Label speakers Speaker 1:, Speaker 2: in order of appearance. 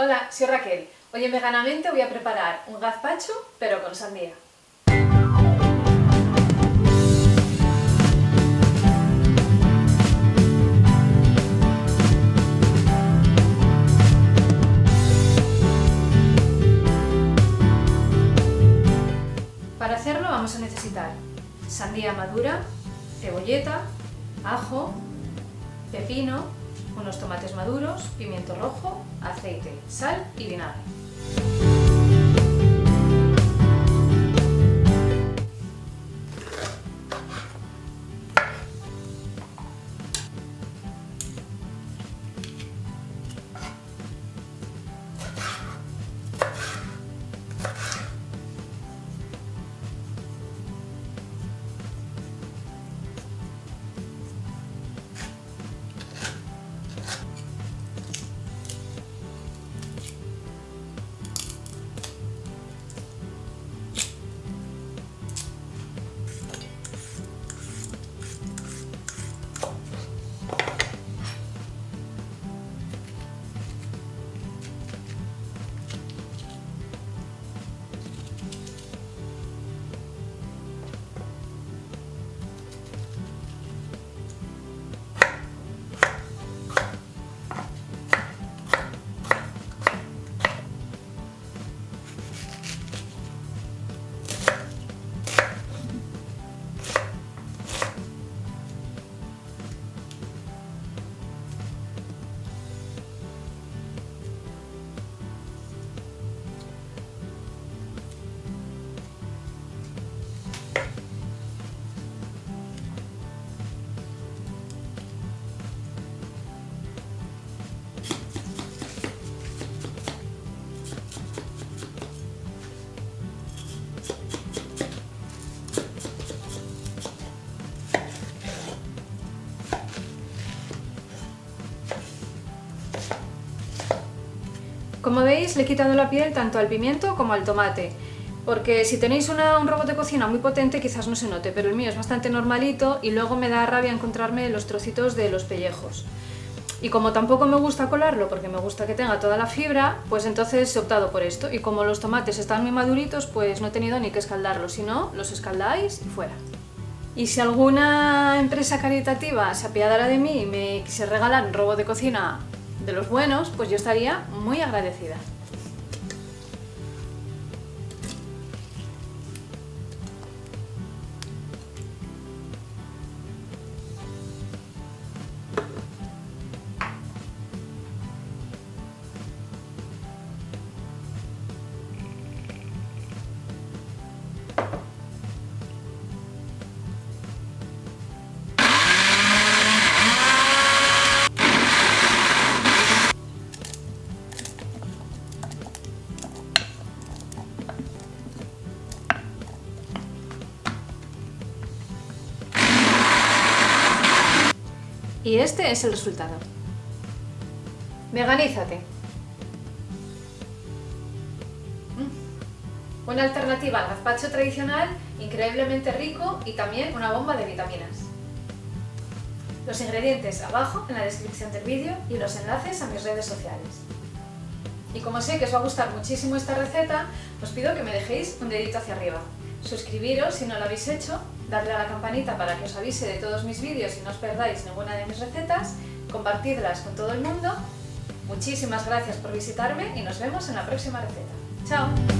Speaker 1: Hola, soy Raquel. Hoy en Veganamente voy a preparar un gazpacho, pero con sandía. Para hacerlo vamos a necesitar sandía madura, cebolleta, ajo, pepino, unos tomates maduros, pimiento rojo, aceite, sal y vinagre. Como veis, le he quitado la piel tanto al pimiento como al tomate, porque si tenéis un robot de cocina muy potente quizás no se note, pero el mío es bastante normalito y luego me da rabia encontrarme los trocitos de los pellejos. Y como tampoco me gusta colarlo porque me gusta que tenga toda la fibra, pues entonces he optado por esto. Y como los tomates están muy maduritos, pues no he tenido ni que escaldarlos, si no, los escaldáis y fuera. Y si alguna empresa caritativa se apiadara de mí y me quisiera regalar un robot de cocina de los buenos, pues yo estaría muy agradecida. Y este es el resultado. Veganízate. Una alternativa al gazpacho tradicional, increíblemente rico y también una bomba de vitaminas. Los ingredientes abajo en la descripción del vídeo y los enlaces a mis redes sociales. Y como sé que os va a gustar muchísimo esta receta, os pido que me dejéis un dedito hacia arriba. Suscribiros si no lo habéis hecho, darle a la campanita para que os avise de todos mis vídeos y no os perdáis ninguna de mis recetas, compartidlas con todo el mundo. Muchísimas gracias por visitarme y nos vemos en la próxima receta. ¡Chao!